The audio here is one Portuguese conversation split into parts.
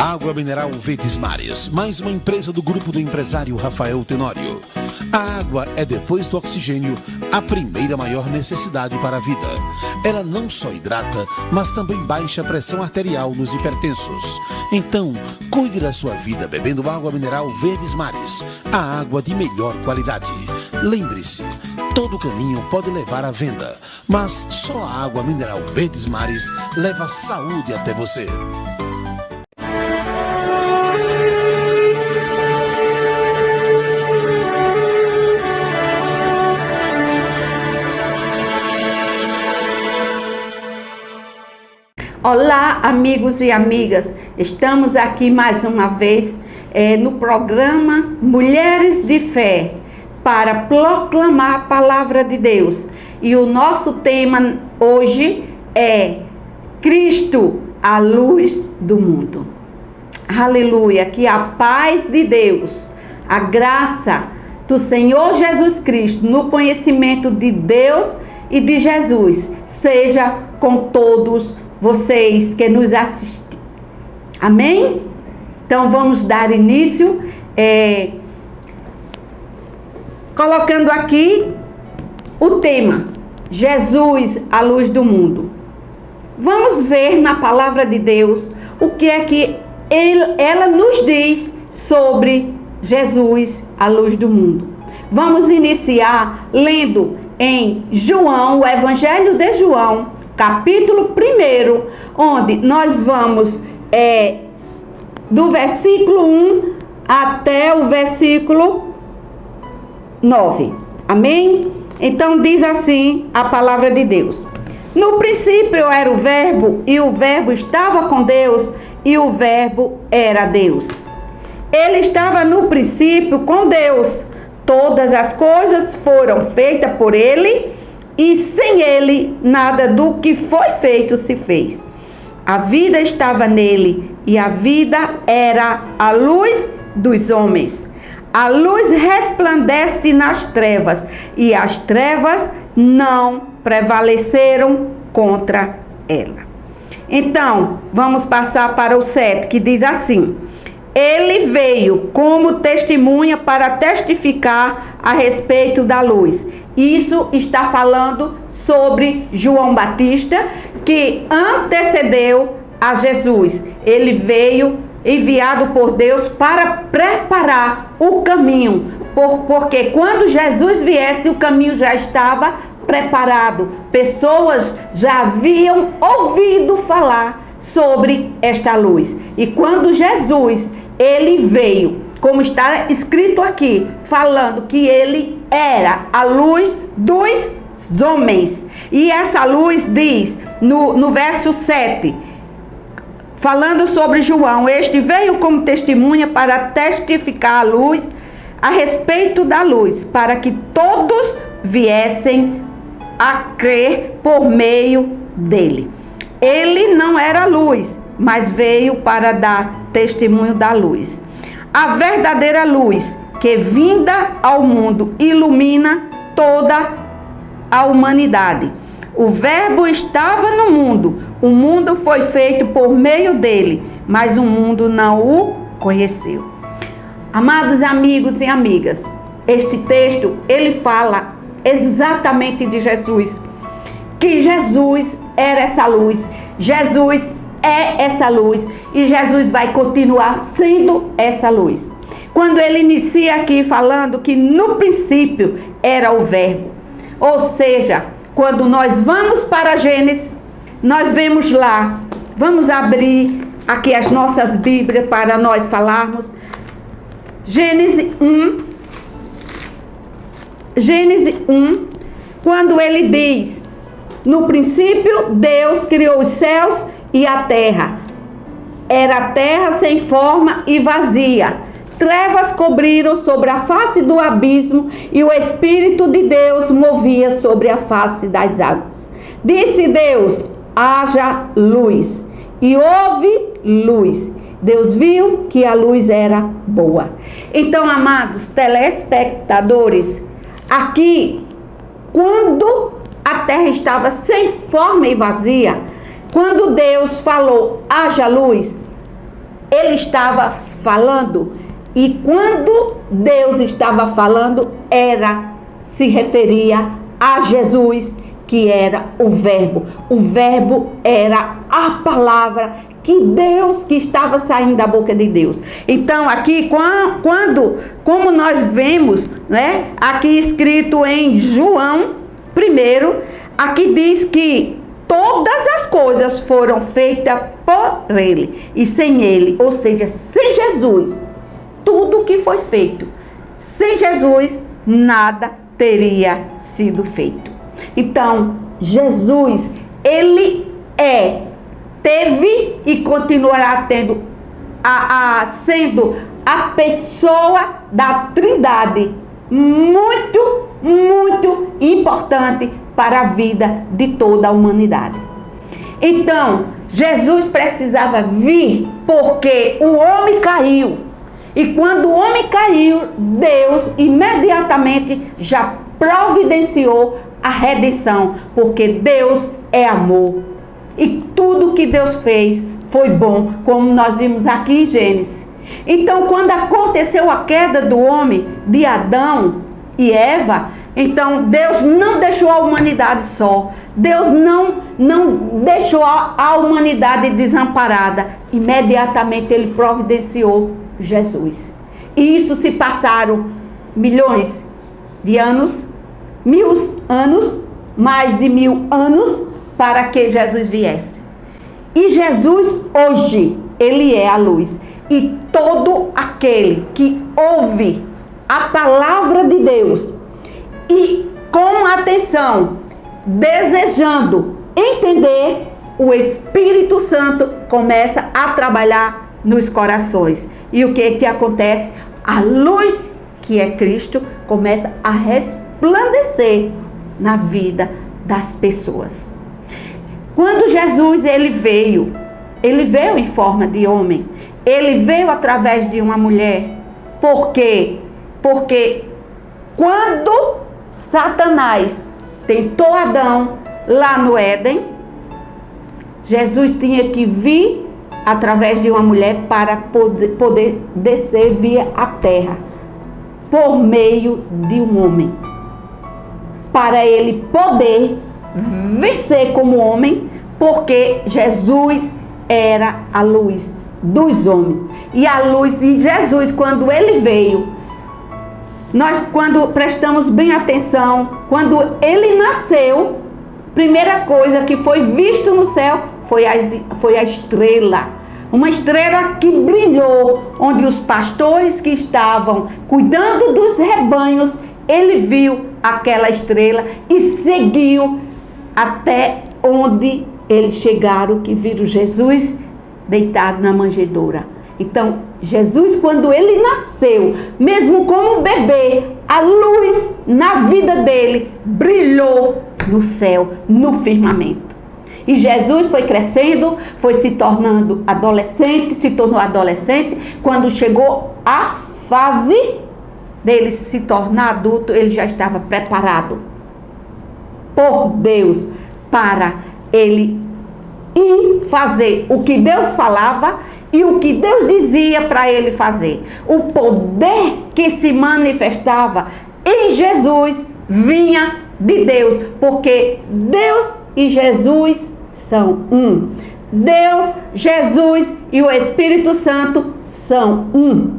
Água mineral Verdes Mares, mais uma empresa do grupo do empresário Rafael Tenório. A água é, depois do oxigênio, a primeira maior necessidade para a vida. Ela não só hidrata, mas também baixa a pressão arterial nos hipertensos. Então, cuide da sua vida bebendo água mineral Verdes Mares, a água de melhor qualidade. Lembre-se, todo caminho pode levar à venda, mas só a água mineral Verdes Mares leva saúde até você. Olá, amigos e amigas, estamos aqui mais uma vez no programa Mulheres de Fé para proclamar a palavra de Deus. E o nosso tema hoje é Cristo, a luz do mundo. Aleluia, que a paz de Deus, a graça do Senhor Jesus Cristo, no conhecimento de Deus e de Jesus, seja com todos vocês que nos assistem. Amém? Então vamos dar início colocando aqui o tema Jesus, a luz do mundo. Vamos ver na palavra de Deus o que é que ela nos diz sobre Jesus, a luz do mundo. Vamos iniciar lendo em João, o Evangelho de João, capítulo 1, onde nós vamos do versículo 1 até o versículo 9. Amém? Então diz assim a palavra de Deus. No princípio era o Verbo, e o Verbo estava com Deus, e o Verbo era Deus. Ele estava no princípio com Deus. Todas as coisas foram feitas por ele, e sem ele nada do que foi feito se fez. A vida estava nele, e a vida era a luz dos homens. A luz resplandece nas trevas, e as trevas não prevaleceram contra ela. Então, vamos passar para o 7, que diz assim: ele veio como testemunha para testificar a respeito da luz. Isso está falando sobre João Batista, que antecedeu a Jesus. Ele veio enviado por Deus para preparar o caminho, porque quando Jesus viesse, o caminho já estava preparado. Pessoas já haviam ouvido falar sobre esta luz. E quando Jesus, ele veio, como está escrito aqui, falando que ele era a luz dos homens. E essa luz diz, no verso 7, falando sobre João, este veio como testemunha para testificar a luz, a respeito da luz, para que todos viessem a crer por meio dele. Ele não era luz, mas veio para dar testemunho da luz. A verdadeira luz que vinda ao mundo ilumina toda a humanidade. O Verbo estava no mundo, o mundo foi feito por meio dele, mas o mundo não o conheceu. Amados amigos e amigas, este texto, ele fala exatamente de Jesus, que Jesus era essa luz, Jesus é essa luz e Jesus vai continuar sendo essa luz. Quando ele inicia aqui falando que no princípio era o Verbo, ou seja, quando nós vamos para Gênesis, nós vemos lá, vamos abrir aqui as nossas Bíblias para nós falarmos. Gênesis 1, quando ele diz: no princípio Deus criou os céus e a terra. Era a terra sem forma e vazia. Trevas cobriram sobre a face do abismo, e o Espírito de Deus movia sobre a face das águas. Disse Deus: haja luz. E houve luz. Deus viu que a luz era boa. Então, amados telespectadores, aqui, quando a terra estava sem forma e vazia, quando Deus falou, haja luz, ele estava falando. E quando Deus estava falando, se referia a Jesus, que era o Verbo. O Verbo era a palavra que estava saindo da boca de Deus. Então, aqui, como nós vemos, né, aqui escrito em João 1, aqui diz que todas as coisas foram feitas por ele e sem ele, ou seja, sem Jesus. Tudo que foi feito sem Jesus, nada teria sido feito. Então, Jesus, ele teve e continuará tendo sendo a pessoa da Trindade muito, muito importante para a vida de toda a humanidade. Então, Jesus precisava vir porque o homem caiu. E quando o homem caiu, Deus imediatamente já providenciou a redenção, porque Deus é amor. E tudo que Deus fez foi bom, como nós vimos aqui em Gênesis. Então, quando aconteceu a queda do homem, de Adão e Eva, então Deus não deixou a humanidade só. Deus não deixou a humanidade desamparada. Imediatamente ele providenciou Jesus. E isso se passaram milhões de anos, 1000 anos, mais de 1000 anos, para que Jesus viesse. E Jesus hoje, ele é a luz. E todo aquele que ouve a palavra de Deus e com atenção, desejando entender, o Espírito Santo começa a trabalhar nos corações. E o que acontece? A luz, que é Cristo, começa a resplandecer na vida das pessoas. Quando Jesus ele veio em forma de homem. Ele veio através de uma mulher. Por quê? Porque quando Satanás tentou Adão lá no Éden, Jesus tinha que vir através de uma mulher para poder descer via a terra, por meio de um homem, para ele poder vencer como homem, porque Jesus era a luz dos homens. E a luz de Jesus, quando ele veio, nós, quando prestamos bem atenção, quando ele nasceu, primeira coisa que foi visto no céu foi a estrela. Uma estrela que brilhou, onde os pastores que estavam cuidando dos rebanhos, ele viu aquela estrela e seguiu até onde eles chegaram, que viram Jesus deitado na manjedoura. Então, Jesus, quando ele nasceu, mesmo como um bebê, a luz na vida dele brilhou no céu, no firmamento. E Jesus foi crescendo, foi se tornando adolescente, se tornou adolescente. Quando chegou a fase dele se tornar adulto, ele já estava preparado por Deus para ele ir fazer o que Deus falava e o que Deus dizia para ele fazer. O poder que se manifestava em Jesus vinha de Deus, porque Deus e Jesus são um. Deus, Jesus e o Espírito Santo são um.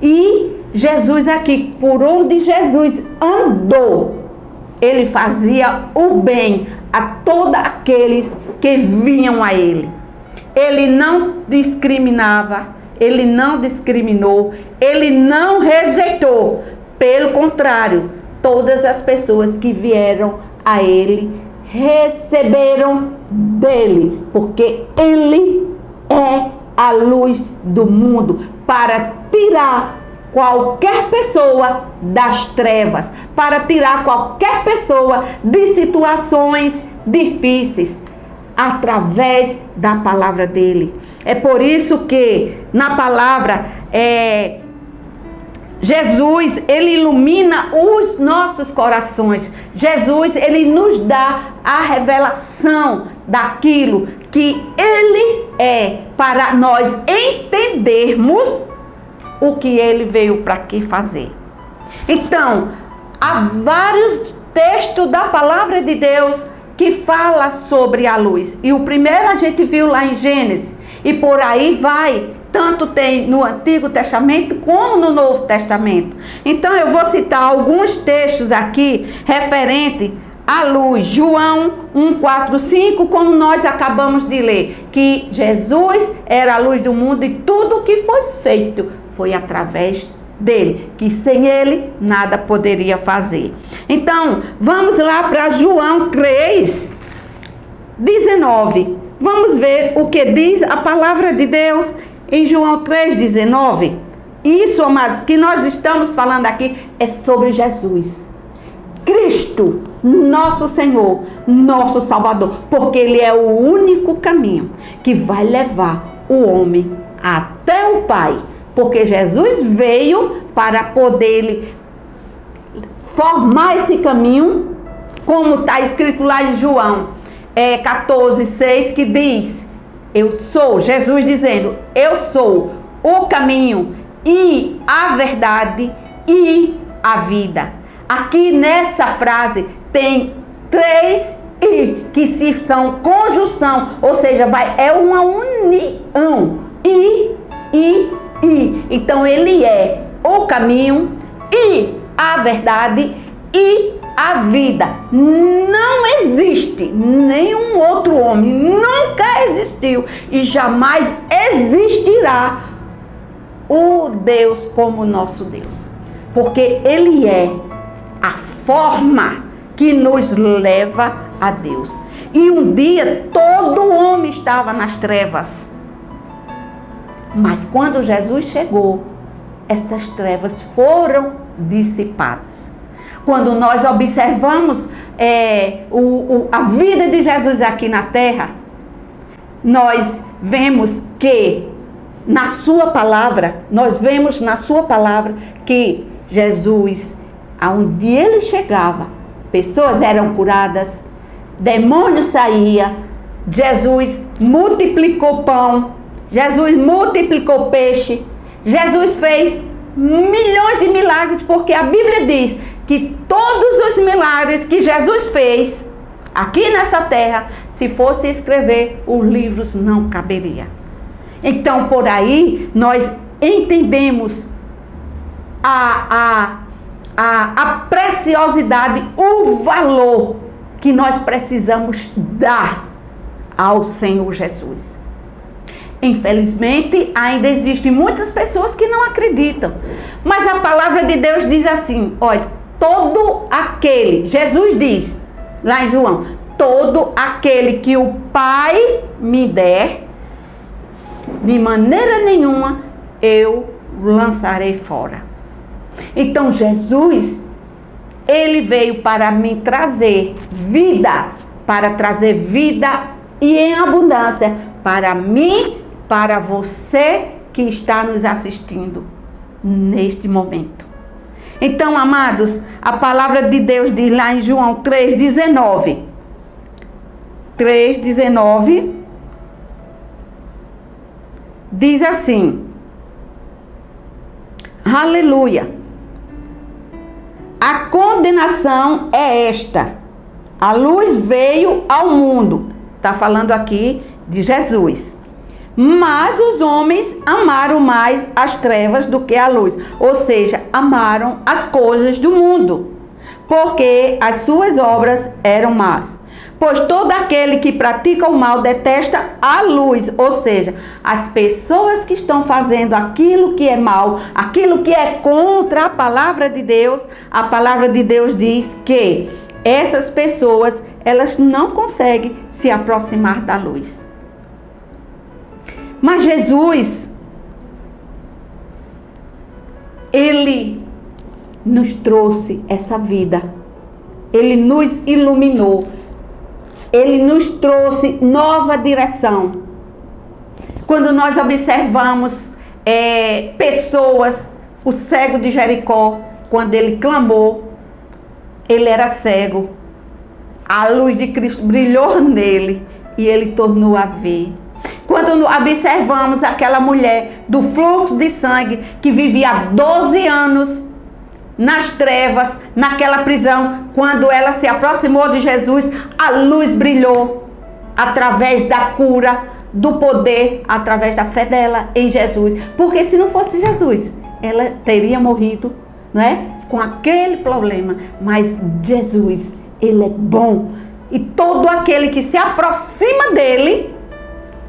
E Jesus aqui, por onde Jesus andou, ele fazia o bem a todos aqueles que vinham a ele. Ele não discriminava, ele não discriminou, ele não rejeitou. Pelo contrário, todas as pessoas que vieram a ele receberam dele, porque ele é a luz do mundo para tirar qualquer pessoa das trevas, para tirar qualquer pessoa de situações difíceis, através da palavra dele. É por isso que na palavra Jesus, ele ilumina os nossos corações. Jesus, ele nos dá a revelação daquilo que ele é, para nós entendermos o que ele veio para aqui fazer. Então, há vários textos da palavra de Deus que fala sobre a luz. E o primeiro a gente viu lá em Gênesis. E por aí vai. Tanto tem no Antigo Testamento como no Novo Testamento. Então eu vou citar alguns textos aqui referente à luz. João 1:4-5, como nós acabamos de ler. Que Jesus era a luz do mundo e tudo o que foi feito foi através dele. Que sem ele nada poderia fazer. Então vamos lá para João 3:19. Vamos ver o que diz a palavra de Deus em João 3:19. Isso, amados, que nós estamos falando aqui é sobre Jesus. Cristo, nosso Senhor, nosso Salvador. Porque Ele é o único caminho que vai levar o homem até o Pai. Porque Jesus veio para poder formar esse caminho, como está escrito lá em João 14:6, que diz: eu sou, Jesus dizendo, eu sou o caminho e a verdade e a vida. Aqui nessa frase tem 3 I, que se são conjunção, ou seja, é uma união. I. Então ele é o caminho e a verdade e a vida. Não existe nenhum outro homem, nunca existiu e jamais existirá o Deus como nosso Deus. Porque Ele é a forma que nos leva a Deus. E um dia todo homem estava nas trevas. Mas quando Jesus chegou, essas trevas foram dissipadas. Quando nós observamos a vida de Jesus aqui na terra, nós vemos que na sua palavra, que Jesus, aonde ele chegava, pessoas eram curadas, demônios saíam, Jesus multiplicou pão, Jesus multiplicou peixe, Jesus fez milhões de milagres, porque a Bíblia diz que todos os milagres que Jesus fez aqui nessa terra, se fosse escrever, os livros não caberia. Então, por aí, nós entendemos a preciosidade, o valor que nós precisamos dar ao Senhor Jesus. Infelizmente, ainda existem muitas pessoas que não acreditam. Mas a palavra de Deus diz assim, olha, todo aquele, Jesus diz lá em João, todo aquele que o Pai me der, de maneira nenhuma eu lançarei fora. Então Jesus, ele veio para me trazer vida, e em abundância, para mim, para você que está nos assistindo neste momento. Então, amados, a palavra de Deus diz lá em João 3:19. 3:19 diz assim: aleluia. A condenação é esta: a luz veio ao mundo. Está falando aqui de Jesus. Mas os homens amaram mais as trevas do que a luz. Ou seja, amaram as coisas do mundo, porque as suas obras eram más. Pois todo aquele que pratica o mal detesta a luz. Ou seja, as pessoas que estão fazendo aquilo que é mal, aquilo que é contra a palavra de Deus, a palavra de Deus diz que essas pessoas, elas não conseguem se aproximar da luz. Mas Jesus, ele nos trouxe essa vida. Ele nos iluminou. Ele nos trouxe nova direção. Quando nós observamos pessoas, o cego de Jericó, quando ele clamou, ele era cego. A luz de Cristo brilhou nele e ele tornou a ver. Quando observamos aquela mulher do fluxo de sangue que vivia há 12 anos nas trevas, naquela prisão, quando ela se aproximou de Jesus, a luz brilhou através da cura, do poder, através da fé dela em Jesus. Porque se não fosse Jesus, ela teria morrido, não é? Com aquele problema. Mas Jesus, ele é bom. E todo aquele que se aproxima dele,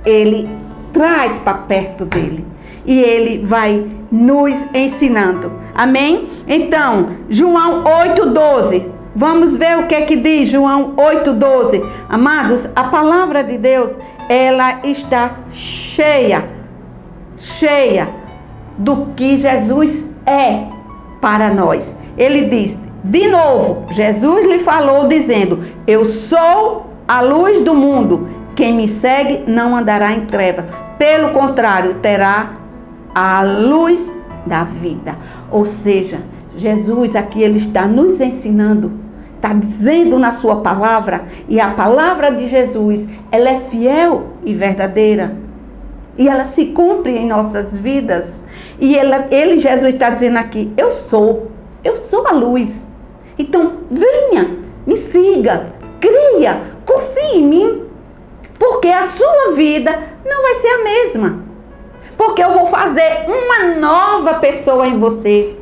ele traz para perto dele. E ele vai nos ensinando. Amém? Então, João 8,12. Vamos ver o que é que diz João 8,12. Amados, a palavra de Deus, ela está cheia do que Jesus é para nós. Ele diz, de novo, Jesus lhe falou dizendo, eu sou a luz do mundo. Quem me segue não andará em trevas. Pelo contrário, terá a luz da vida. Ou seja, Jesus aqui, ele está nos ensinando, está dizendo na sua palavra, e a palavra de Jesus, ela é fiel e verdadeira. E ela se cumpre em nossas vidas. E Jesus está dizendo aqui, eu sou a luz. Então, venha, me siga, creia, confie em mim. Porque a sua vida não vai ser a mesma. Porque eu vou fazer uma nova pessoa em você.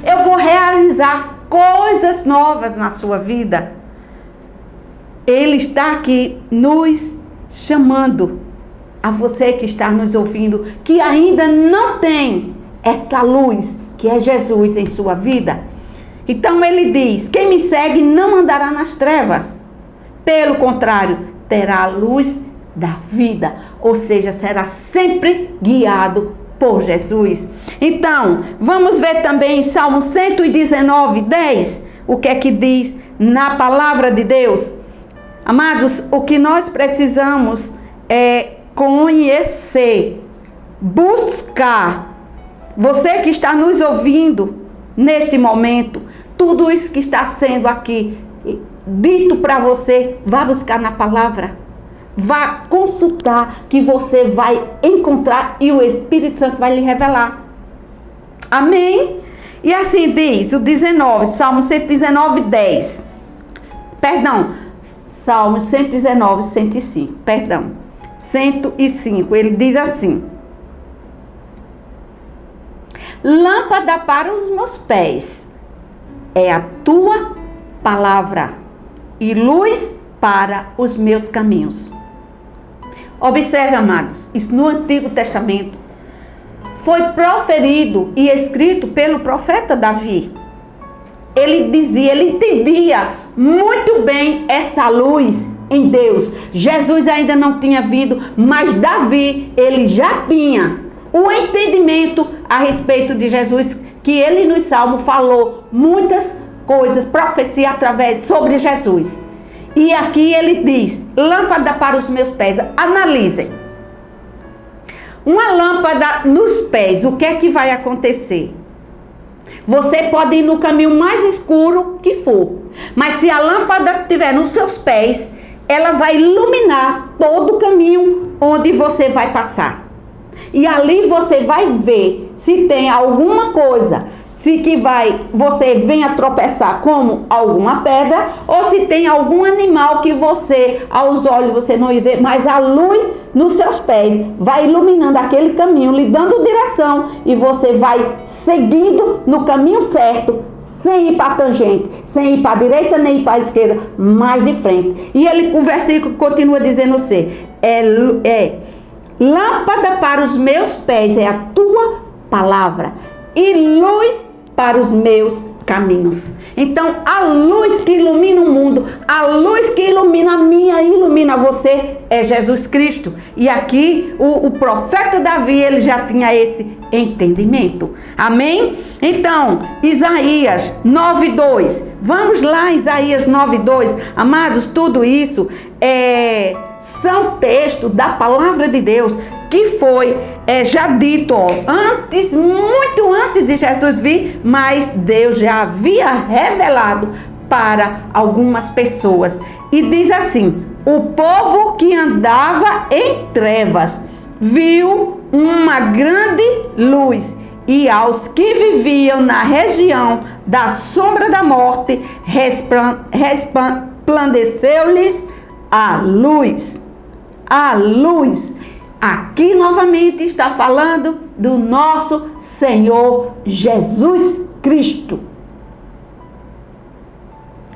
Eu vou realizar coisas novas na sua vida. Ele está aqui nos chamando. A você que está nos ouvindo, que ainda não tem essa luz, que é Jesus em sua vida. Então ele diz, quem me segue não andará nas trevas. Pelo contrário, terá a luz da vida. Ou seja, será sempre guiado por Jesus. Então, vamos ver também em Salmo 119:10, o que é que diz na palavra de Deus. Amados, o que nós precisamos é conhecer, buscar. Você que está nos ouvindo neste momento, tudo isso que está sendo aqui dito para você, vá buscar na palavra. Vá consultar, que você vai encontrar e o Espírito Santo vai lhe revelar. Amém? E assim diz o 19, Salmo 119:10. Perdão, Salmo 119:105. Perdão, 105. Ele diz assim: lâmpada para os meus pés é a tua palavra e luz para os meus caminhos. Observe, amados, isso no Antigo Testamento foi proferido e escrito pelo profeta Davi. Ele dizia, ele entendia muito bem essa luz em Deus. Jesus ainda não tinha vindo, mas Davi, ele já tinha o entendimento a respeito de Jesus, que ele no Salmo falou muitas coisas, profecia através sobre Jesus. E aqui ele diz, lâmpada para os meus pés. Analisem. Uma lâmpada nos pés, o que é que vai acontecer? Você pode ir no caminho mais escuro que for, mas se a lâmpada estiver nos seus pés, ela vai iluminar todo o caminho onde você vai passar. E ali você vai ver se tem alguma coisa, você venha tropeçar como alguma pedra, ou se tem algum animal que você, aos olhos, você não vê, mas a luz nos seus pés vai iluminando aquele caminho, lhe dando direção, e você vai seguindo no caminho certo, sem ir para a tangente, sem ir para a direita nem ir para a esquerda, mais de frente. E o versículo continua dizendo assim, lâmpada para os meus pés é a tua palavra e luz para os meus caminhos. Então, a luz que ilumina o mundo, a luz que ilumina a minha e ilumina você é Jesus Cristo. E aqui o profeta Davi, ele já tinha esse entendimento. Amém? Então, Isaías 9:2. Vamos lá, Isaías 9:2. Amados, tudo isso são textos da palavra de Deus que foi já dito muito antes de Jesus vir, mas Deus já havia revelado para algumas pessoas. E diz assim, o povo que andava em trevas viu uma grande luz, e aos que viviam na região da sombra da morte, resplandeceu-lhes a luz. A luz. Aqui novamente está falando do nosso Senhor Jesus Cristo.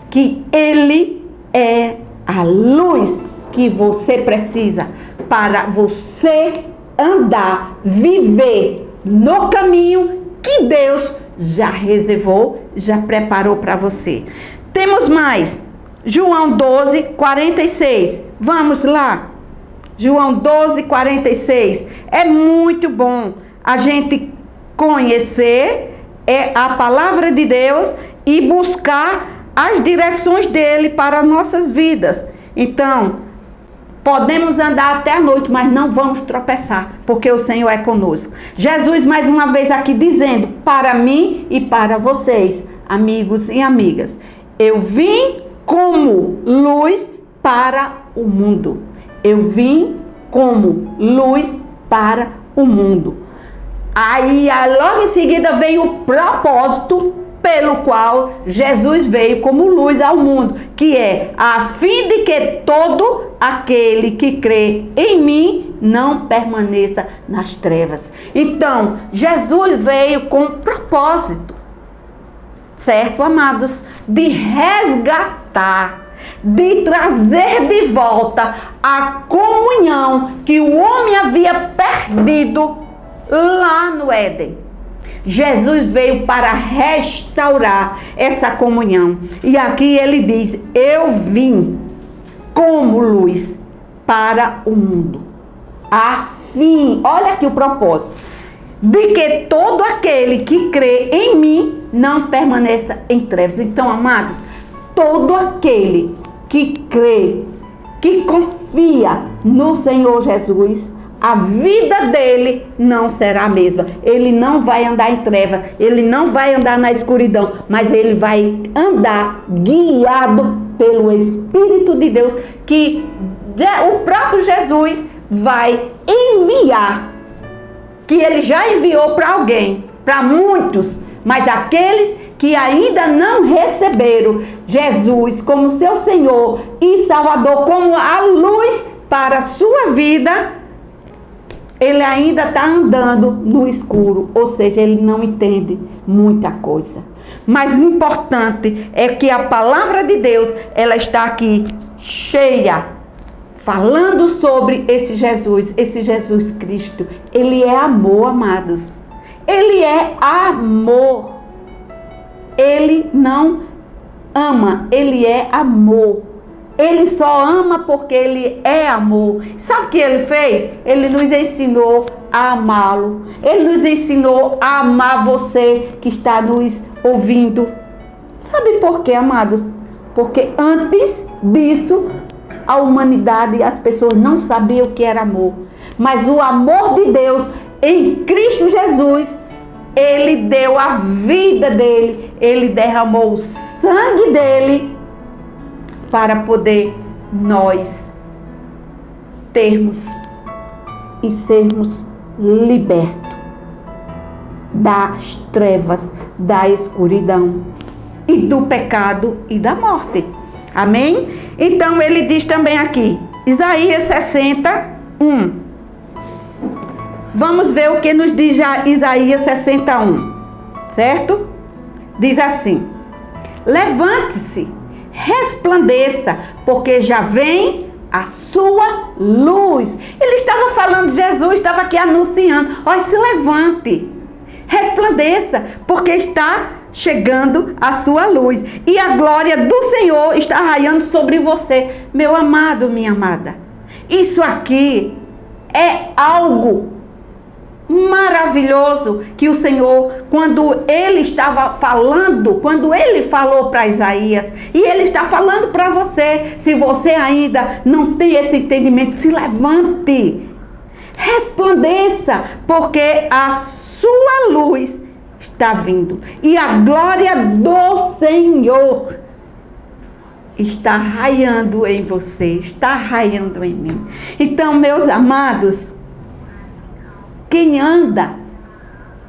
Que Ele é a luz que você precisa para você andar, viver no caminho que Deus já reservou, já preparou para você. Temos mais. João 12, 46. Vamos lá. João 12, 46. É muito bom a gente conhecer a palavra de Deus e buscar as direções dele para nossas vidas. Então, podemos andar até a noite, mas não vamos tropeçar, porque o Senhor é conosco. Jesus, mais uma vez aqui dizendo, para mim e para vocês, amigos e amigas, eu vim como luz para o mundo. Eu vim como luz para o mundo. Aí, logo em seguida, vem o propósito pelo qual Jesus veio como luz ao mundo, que é a fim de que todo aquele que crê em mim não permaneça nas trevas. Então, Jesus veio com propósito, certo, amados? De resgatar, de trazer de volta a comunhão que o homem havia perdido lá no Éden. Jesus veio para restaurar essa comunhão. E aqui ele diz, eu vim como luz para o mundo. A fim, olha aqui o propósito, de que todo aquele que crê em mim não permaneça em trevas. Então, amados, todo aquele que crê, que confia no Senhor Jesus, a vida dele não será a mesma. Ele não vai andar em treva, ele não vai andar na escuridão, mas ele vai andar guiado pelo Espírito de Deus, que o próprio Jesus vai enviar, que ele já enviou para alguém, para muitos, mas aqueles que ainda não receberam Jesus como seu Senhor e Salvador, como a luz para a sua vida, ele ainda está andando no escuro, ou seja, ele não entende muita coisa. Mas o importante é que a palavra de Deus, ela está aqui cheia, falando sobre esse Jesus Cristo. Ele é amor, amados. Ele é amor. Ele não ama, ele é amor. Ele só ama porque ele é amor. Sabe o que ele fez? Ele nos ensinou a amá-lo. Ele nos ensinou a amar você que está nos ouvindo. Sabe por quê, amados? Porque antes disso, a humanidade e as pessoas não sabiam o que era amor. Mas o amor de Deus em Cristo Jesus, ele deu a vida dele, ele derramou o sangue dele para poder nós termos e sermos libertos das trevas, da escuridão e do pecado e da morte. Amém? Então ele diz também aqui, Isaías 61. Vamos ver o que nos diz Isaías 61, certo? Diz assim: levante-se, resplandeça, porque já vem a sua luz. Ele estava falando, Jesus estava aqui anunciando, olha, se levante, resplandeça, porque está chegando a sua luz, e a glória do Senhor está raiando sobre você. Meu amado, minha amada, isso aqui é algo maravilhoso que o Senhor, quando ele estava falando, quando ele falou para Isaías, e ele está falando para você, se você ainda não tem esse entendimento, se levante, resplandeça, porque a sua luz está vindo, e a glória do Senhor está raiando em você, está raiando em mim. Então, meus amados, quem anda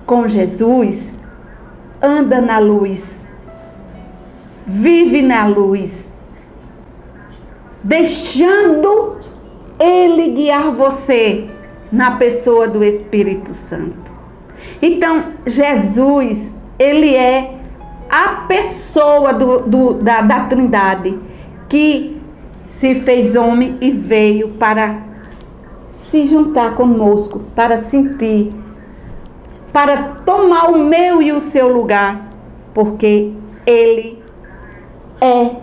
com Jesus, anda na luz, vive na luz, deixando Ele guiar você na pessoa do Espírito Santo. Então, Jesus, Ele é a pessoa da Trindade que se fez homem e veio para se juntar conosco, para sentir, para tomar o meu e o seu lugar, porque Ele é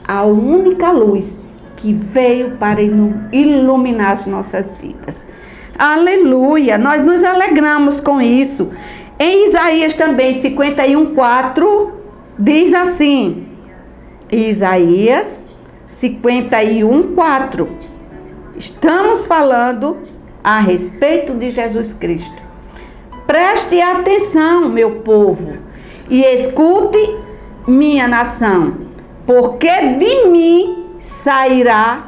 a única luz que veio para iluminar as nossas vidas. Aleluia! Nós nos alegramos com isso. Em Isaías também, 51:4, diz assim, Isaías 51:4, estamos falando a respeito de Jesus Cristo. Preste atenção, meu povo, e escute, minha nação, porque de mim sairá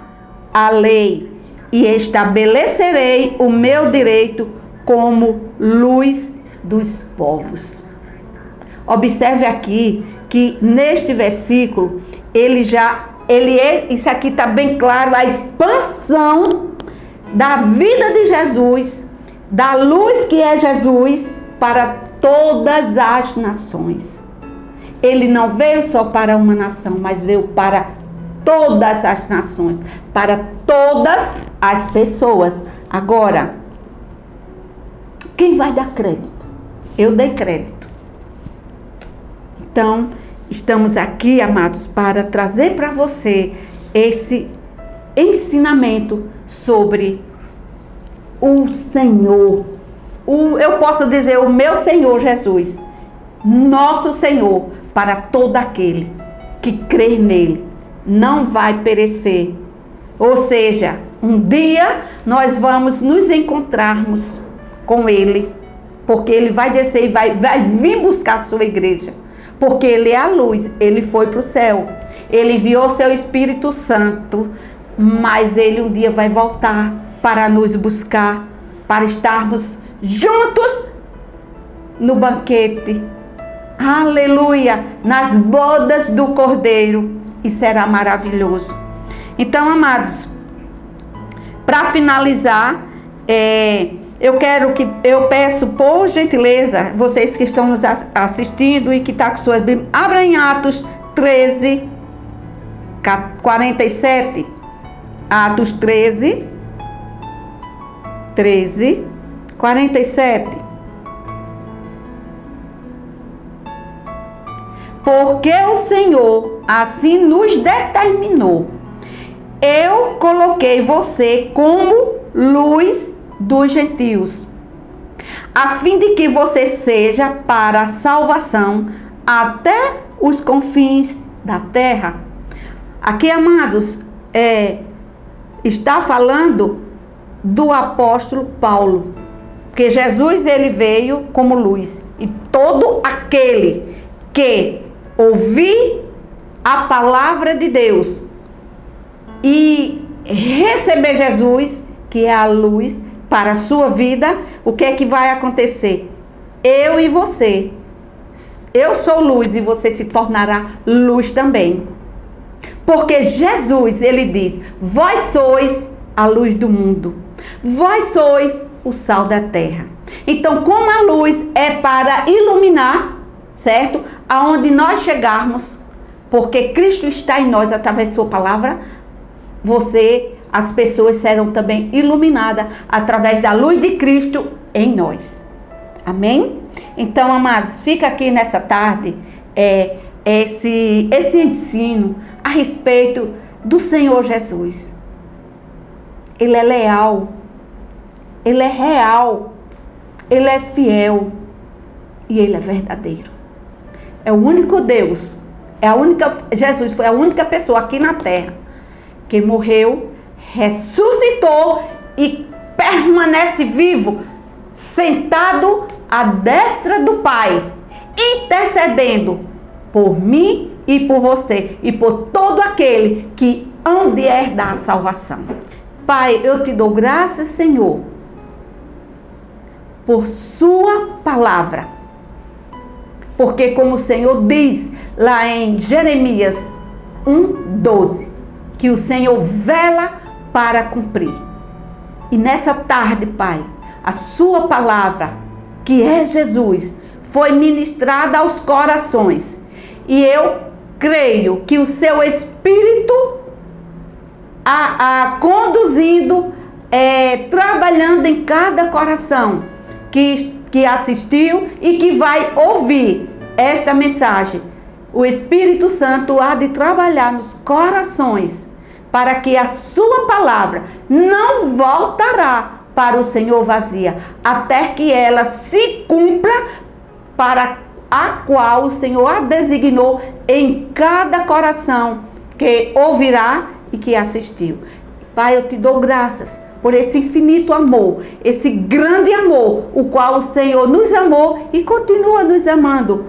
a lei e estabelecerei o meu direito como luz dos povos. Observe aqui que neste versículo, isso aqui está bem claro, a expansão da vida de Jesus, da luz que é Jesus, para todas as nações. Ele não veio só para uma nação, mas veio para todas as nações, para todas as pessoas. Agora, quem vai dar crédito? Eu dei crédito. Então, estamos aqui, amados, para trazer para você esse ensinamento sobre o Senhor. Eu posso dizer o meu Senhor Jesus, nosso Senhor, para todo aquele que crê nele, não vai perecer. Ou seja, um dia nós vamos nos encontrarmos com ele, porque ele vai descer e vai vir buscar a sua igreja, porque ele é a luz, ele foi para o céu, ele enviou seu Espírito Santo, mas ele um dia vai voltar para nos buscar, para estarmos juntos no banquete, aleluia, nas bodas do Cordeiro, e será maravilhoso. Então, amados, para finalizar, eu peço, por gentileza, vocês que estão nos assistindo e que estão com suas Bíblias, abram em Atos 13, 47. Atos 13, 47. Porque o Senhor assim nos determinou. Eu coloquei você como luz dos gentios, a fim de que você seja para a salvação até os confins da terra. Aqui, amados, está falando do apóstolo Paulo, porque Jesus, ele veio como luz, e todo aquele que ouvir a palavra de Deus e receber Jesus, que é a luz para a sua vida, o que é que vai acontecer? Eu e você, eu sou luz e você se tornará luz também. Porque Jesus, ele diz, vós sois a luz do mundo, vós sois o sal da terra. Então, como a luz é para iluminar, certo? Aonde nós chegarmos, porque Cristo está em nós através de sua palavra, as pessoas serão também iluminadas através da luz de Cristo em nós. Amém? Então, amados, fica aqui nessa tarde esse ensino a respeito do Senhor Jesus. Ele é leal, ele é real, ele é fiel e ele é verdadeiro. É o único Deus, Jesus foi a única pessoa aqui na terra que morreu, ressuscitou e permanece vivo, sentado à destra do Pai, intercedendo por mim e por você e por todo aquele que hão de herdar a salvação. Pai, eu te dou graças, Senhor, por sua palavra. Porque como o Senhor diz lá em Jeremias 1:12, que o Senhor vela para cumprir. E nessa tarde, Pai, a sua palavra, que é Jesus, foi ministrada aos corações. E eu creio que o seu Espírito conduzindo, trabalhando em cada coração que assistiu e que vai ouvir esta mensagem. O Espírito Santo há de trabalhar nos corações para que a sua palavra não voltará para o Senhor vazia, até que ela se cumpra para a qual o Senhor a designou em cada coração que ouvirá e que assistiu. Pai, eu te dou graças por esse infinito amor, esse grande amor, o qual o Senhor nos amou e continua nos amando.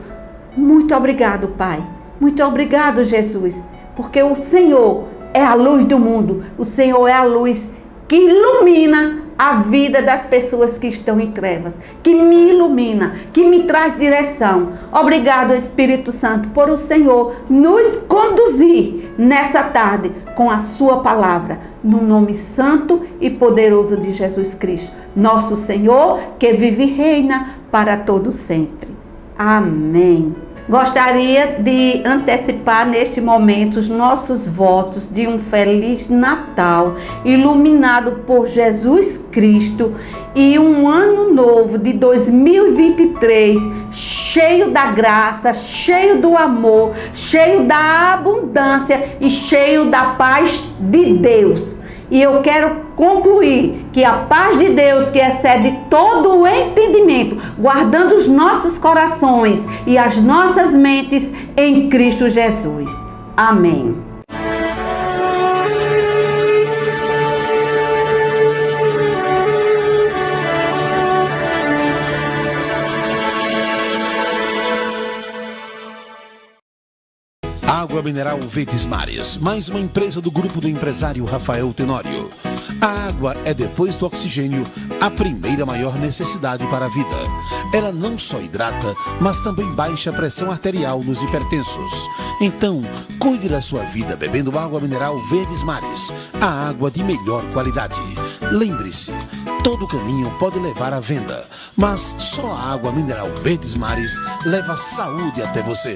Muito obrigado, Pai. Muito obrigado, Jesus, porque o Senhor é a luz do mundo. O Senhor é a luz que ilumina a vida das pessoas que estão em trevas, que me ilumina, que me traz direção. Obrigado, Espírito Santo, por o Senhor nos conduzir nessa tarde com a sua palavra, no nome santo e poderoso de Jesus Cristo, nosso Senhor, que vive e reina para todo sempre. Amém. Gostaria de antecipar neste momento os nossos votos de um Feliz Natal, iluminado por Jesus Cristo, e um ano novo de 2023, cheio da graça, cheio do amor, cheio da abundância e cheio da paz de Deus. E eu quero concluir que a paz de Deus, que excede todo o entendimento, guardando os nossos corações e as nossas mentes em Cristo Jesus. Amém. Água mineral Verdes Mares, mais uma empresa do grupo do empresário Rafael Tenório. A água é, depois do oxigênio, a primeira maior necessidade para a vida. Ela não só hidrata, mas também baixa a pressão arterial nos hipertensos. Então, cuide da sua vida bebendo água mineral Verdes Mares, a água de melhor qualidade. Lembre-se, todo caminho pode levar à venda, mas só a água mineral Verdes Mares leva saúde até você.